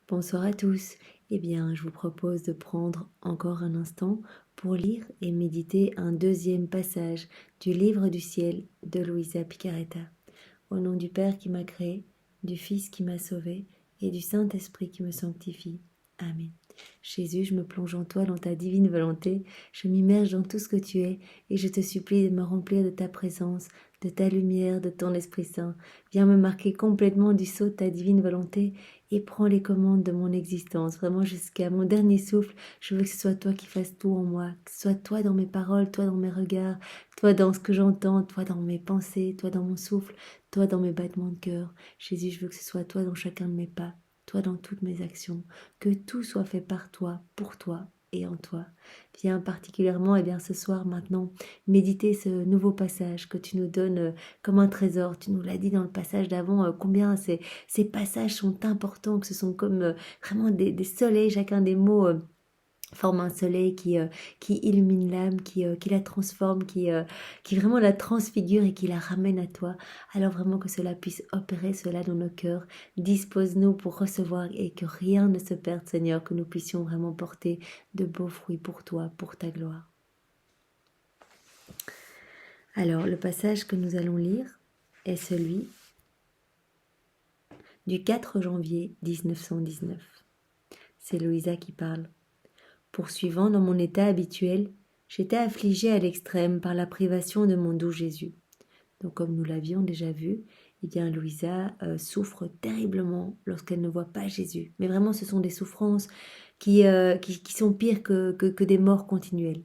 Bonsoir à tous. Eh bien, je vous propose de prendre encore un instant pour lire et méditer un deuxième passage du Livre du ciel de Luisa Picaretta. Au nom du Père qui m'a créé, du Fils qui m'a sauvé et du Saint-Esprit qui me sanctifie. Amen. Jésus, je me plonge en toi, dans ta divine volonté, je m'immerge dans tout ce que tu es et je te supplie de me remplir de ta présence, de ta lumière, de ton Esprit Saint. Viens me marquer complètement du sceau de ta divine volonté et prends les commandes de mon existence. Vraiment jusqu'à mon dernier souffle, je veux que ce soit toi qui fasses tout en moi, que ce soit toi dans mes paroles, toi dans mes regards, toi dans ce que j'entends, toi dans mes pensées, toi dans mon souffle, toi dans mes battements de cœur. Jésus, je veux que ce soit toi dans chacun de mes pas, toi dans toutes mes actions, que tout soit fait par toi, pour toi et en toi. Viens particulièrement, ce soir maintenant, méditer ce nouveau passage que tu nous donnes comme un trésor. Tu nous l'as dit dans le passage d'avant, combien ces passages sont importants, que ce sont comme vraiment des soleils, chacun des mots forme un soleil qui illumine l'âme, qui la transforme, qui vraiment la transfigure et qui la ramène à toi. Alors vraiment que cela puisse opérer cela dans nos cœurs. Dispose-nous pour recevoir et que rien ne se perde, Seigneur, que nous puissions vraiment porter de beaux fruits pour toi, pour ta gloire. Alors, le passage que nous allons lire est celui du 4 janvier 1919. C'est Louisa qui parle. Poursuivant dans mon état habituel, j'étais affligée à l'extrême par la privation de mon doux Jésus. Donc comme nous l'avions déjà vu, Louisa souffre terriblement lorsqu'elle ne voit pas Jésus. Mais vraiment, ce sont des souffrances qui sont pires que des morts continuelles.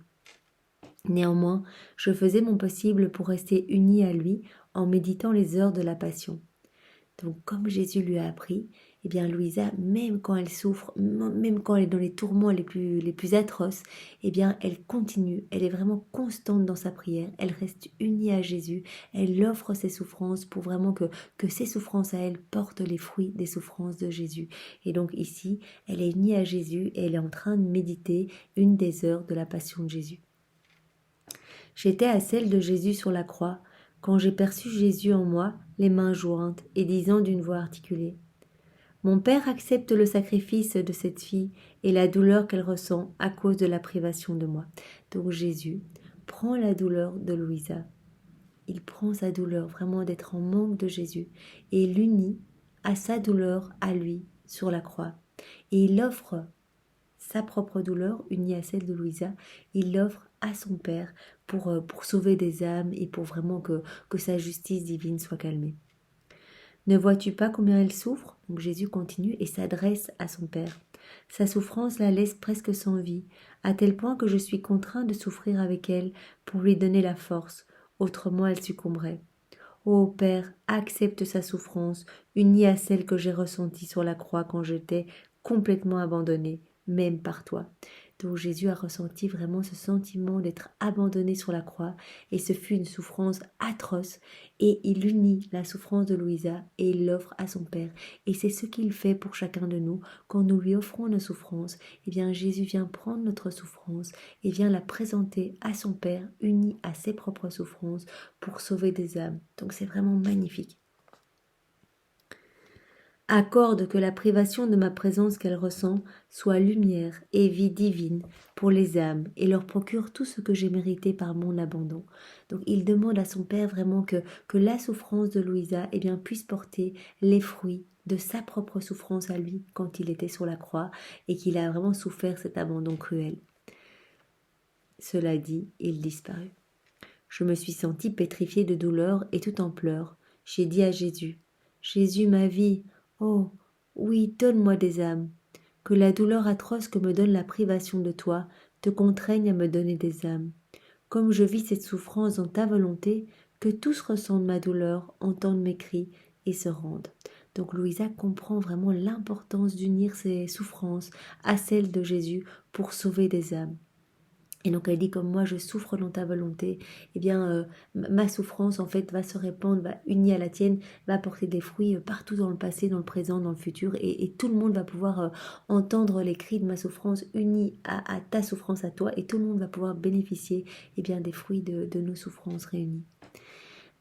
Néanmoins, je faisais mon possible pour rester unie à lui en méditant les heures de la Passion. Donc, comme Jésus lui a appris, Louisa, même quand elle souffre, même quand elle est dans les tourments les plus atroces, elle continue, elle est vraiment constante dans sa prière, elle reste unie à Jésus, elle offre ses souffrances pour vraiment que ses souffrances à elle portent les fruits des souffrances de Jésus. Et donc ici, elle est unie à Jésus et elle est en train de méditer une des heures de la Passion de Jésus. J'étais à celle de Jésus sur la croix, quand j'ai perçu Jésus en moi, les mains jointes, et disant d'une voix articulée : « Mon Père accepte le sacrifice de cette fille et la douleur qu'elle ressent à cause de la privation de moi. » Donc Jésus prend la douleur de Louisa. Il prend sa douleur vraiment d'être en manque de Jésus et l'unit à sa douleur à lui sur la croix. Et il offre sa propre douleur unie à celle de Louisa, il l'offre à son Père pour sauver des âmes et pour vraiment que sa justice divine soit calmée. Ne vois-tu pas combien elle souffre ? Donc Jésus continue et s'adresse à son Père. Sa souffrance la laisse presque sans vie, à tel point que je suis contraint de souffrir avec elle pour lui donner la force, autrement elle succomberait. Ô Père, accepte sa souffrance, unie à celle que j'ai ressentie sur la croix quand j'étais complètement abandonnée, même par toi. Donc Jésus a ressenti vraiment ce sentiment d'être abandonné sur la croix et ce fut une souffrance atroce et il unit la souffrance de Louisa et il l'offre à son Père. Et c'est ce qu'il fait pour chacun de nous quand nous lui offrons nos souffrances. Jésus vient prendre notre souffrance et vient la présenter à son Père unie à ses propres souffrances pour sauver des âmes. Donc c'est vraiment magnifique. Accorde que la privation de ma présence qu'elle ressent soit lumière et vie divine pour les âmes et leur procure tout ce que j'ai mérité par mon abandon. Donc il demande à son Père vraiment que la souffrance de Louisa puisse porter les fruits de sa propre souffrance à lui quand il était sur la croix et qu'il a vraiment souffert cet abandon cruel. Cela dit, il disparut. Je me suis sentie pétrifiée de douleur et tout en pleurs. J'ai dit à Jésus : « Jésus, ma vie, oh, oui, donne-moi des âmes. Que la douleur atroce que me donne la privation de toi te contraigne à me donner des âmes. Comme je vis cette souffrance dans ta volonté, que tous ressentent ma douleur, entendent mes cris et se rendent. » Donc Louisa comprend vraiment l'importance d'unir ses souffrances à celles de Jésus pour sauver des âmes. Et donc elle dit, comme moi je souffre dans ta volonté, ma souffrance en fait va se répandre, va unie à la tienne, va porter des fruits partout dans le passé, dans le présent, dans le futur, et tout le monde va pouvoir entendre les cris de ma souffrance unis à ta souffrance à toi, et tout le monde va pouvoir bénéficier des fruits de nos souffrances réunies.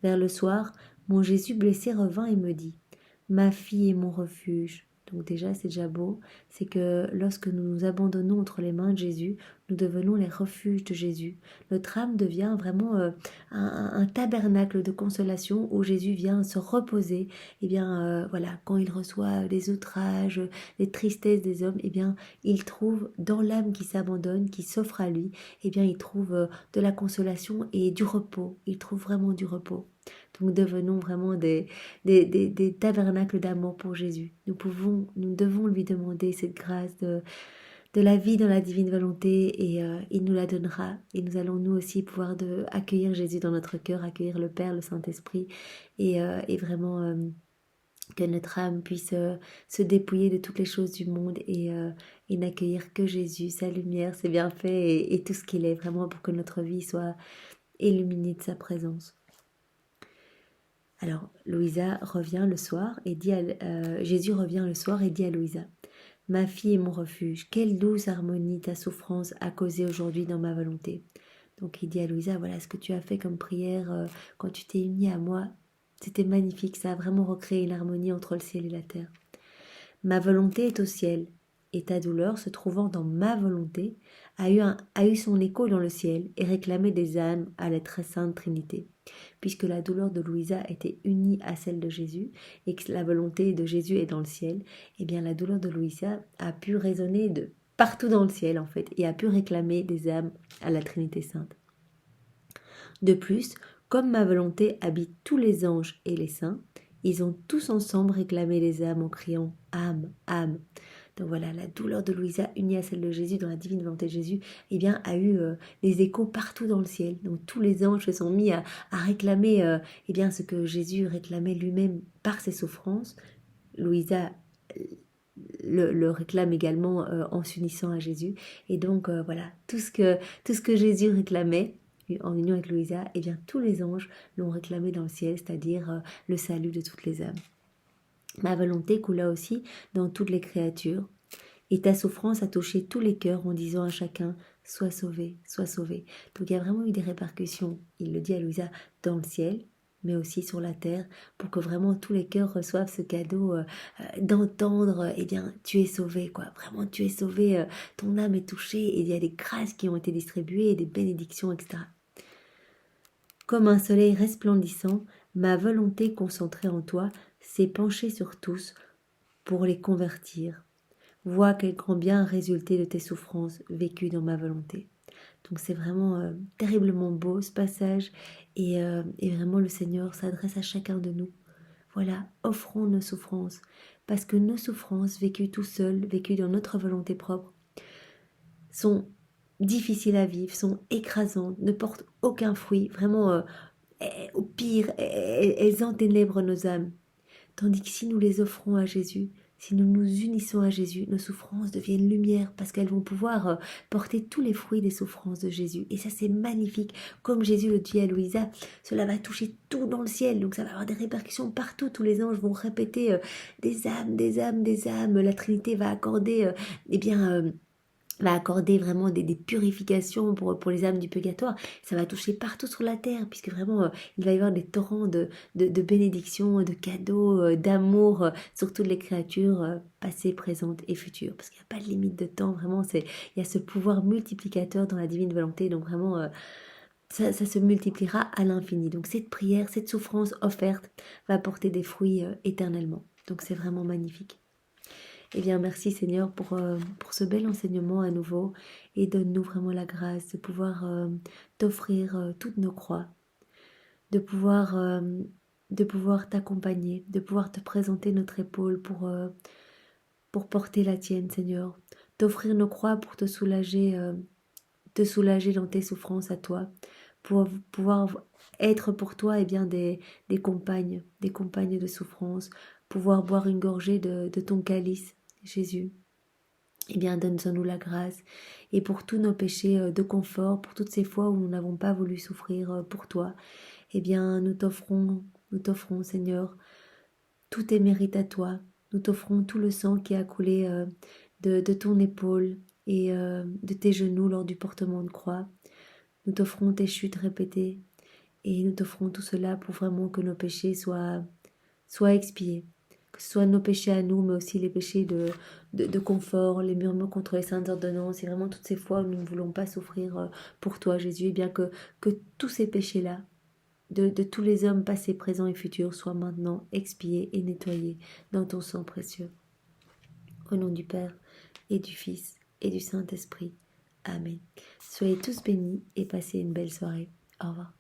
Vers le soir, mon Jésus blessé revint et me dit : « Ma fille est mon refuge. » Donc déjà, c'est déjà beau, c'est que lorsque nous nous abandonnons entre les mains de Jésus, nous devenons les refuges de Jésus. Notre âme devient vraiment un tabernacle de consolation où Jésus vient se reposer. Et bien voilà, quand il reçoit les outrages, les tristesses des hommes, et bien il trouve dans l'âme qui s'abandonne, qui s'offre à lui, et bien il trouve de la consolation et du repos. Il trouve vraiment du repos. Donc devenons vraiment des tabernacles d'amour pour Jésus. Nous devons lui demander cette grâce de la vie dans la divine volonté et il nous la donnera. Et nous allons nous aussi pouvoir accueillir Jésus dans notre cœur, accueillir le Père, le Saint-Esprit et vraiment que notre âme puisse se dépouiller de toutes les choses du monde et n'accueillir que Jésus, sa lumière, ses bienfaits et tout ce qu'il est, vraiment pour que notre vie soit illuminée de sa présence. Alors, Louisa revient le soir et dit Jésus revient le soir et dit à Louisa, « Ma fille est mon refuge, quelle douce harmonie ta souffrance a causé aujourd'hui dans ma volonté. » Donc il dit à Louisa, voilà ce que tu as fait comme prière quand tu t'es unie à moi, c'était magnifique, ça a vraiment recréé une harmonie entre le ciel et la terre. Ma volonté est au ciel, et ta douleur, se trouvant dans ma volonté, a eu son écho dans le ciel et réclamé des âmes à la très sainte Trinité. Puisque la douleur de Louisa était unie à celle de Jésus et que la volonté de Jésus est dans le ciel, eh bien la douleur de Louisa a pu résonner de partout dans le ciel en fait et a pu réclamer des âmes à la Trinité sainte. De plus, comme ma volonté habite tous les anges et les saints, ils ont tous ensemble réclamé les âmes en criant « âme, âme ». Donc voilà, la douleur de Louisa unie à celle de Jésus dans la divine volonté de Jésus, eh bien, a eu des échos partout dans le ciel. Donc tous les anges se sont mis à réclamer eh bien, ce que Jésus réclamait lui-même par ses souffrances. Louisa le réclame également en s'unissant à Jésus. Et donc voilà, tout ce que Jésus réclamait en union avec Louisa, eh bien tous les anges l'ont réclamé dans le ciel, c'est-à-dire le salut de toutes les âmes. Ma volonté coula aussi dans toutes les créatures, et ta souffrance a touché tous les cœurs en disant à chacun « Sois sauvé, sois sauvé ». Donc il y a vraiment eu des répercussions, il le dit à Louisa, dans le ciel, mais aussi sur la terre, pour que vraiment tous les cœurs reçoivent ce cadeau d'entendre, eh bien, tu es sauvé, quoi. Vraiment, tu es sauvé, ton âme est touchée, et il y a des grâces qui ont été distribuées, des bénédictions, etc. Comme un soleil resplendissant, ma volonté concentrée en toi s'est penchée sur tous pour les convertir. Vois quel grand bien a résulté de tes souffrances vécues dans ma volonté. Donc c'est vraiment terriblement beau ce passage et vraiment le Seigneur s'adresse à chacun de nous. Voilà, offrons nos souffrances parce que nos souffrances vécues tout seules, vécues dans notre volonté propre, sont difficiles à vivre, sont écrasantes, ne portent aucun fruit, vraiment au pire, elles enténèbrent nos âmes. Tandis que si nous les offrons à Jésus, si nous nous unissons à Jésus, nos souffrances deviennent lumière parce qu'elles vont pouvoir porter tous les fruits des souffrances de Jésus. Et ça, c'est magnifique. Comme Jésus le dit à Louisa, cela va toucher tout dans le ciel. Donc ça va avoir des répercussions partout. Tous les anges vont répéter des âmes, des âmes, des âmes. La Trinité va accorder, va accorder vraiment des purifications pour les âmes du purgatoire. Ça va toucher partout sur la terre, puisque vraiment, il va y avoir des torrents de bénédictions, de cadeaux, d'amour sur toutes les créatures passées, présentes et futures. Parce qu'il n'y a pas de limite de temps, vraiment, il y a ce pouvoir multiplicateur dans la divine volonté, donc vraiment... ça se multipliera à l'infini. Donc cette prière, cette souffrance offerte va porter des fruits éternellement. Donc c'est vraiment magnifique. Eh bien, merci Seigneur pour ce bel enseignement à nouveau et donne-nous vraiment la grâce de pouvoir t'offrir toutes nos croix, de pouvoir t'accompagner, de pouvoir te présenter notre épaule pour porter la tienne Seigneur, t'offrir nos croix pour te soulager dans tes souffrances à toi, pour pouvoir être pour toi eh bien, des compagnes de souffrance, pouvoir boire une gorgée de ton calice, Jésus. Eh bien, donne-nous la grâce et pour tous nos péchés de confort, pour toutes ces fois où nous n'avons pas voulu souffrir pour toi, eh bien, nous t'offrons, Seigneur, tous tes mérites à toi. Nous t'offrons tout le sang qui a coulé de ton épaule et de tes genoux lors du portement de croix. Nous t'offrons tes chutes répétées et nous t'offrons tout cela pour vraiment que nos péchés soient expiés, que ce soit nos péchés à nous, mais aussi les péchés de confort, les murmures contre les saintes ordonnances, et vraiment toutes ces fois où nous ne voulons pas souffrir pour toi, Jésus, et bien que tous ces péchés-là, de tous les hommes passés, présents et futurs, soient maintenant expiés et nettoyés dans ton sang précieux. Au nom du Père, et du Fils, et du Saint-Esprit. Amen. Soyez tous bénis et passez une belle soirée. Au revoir.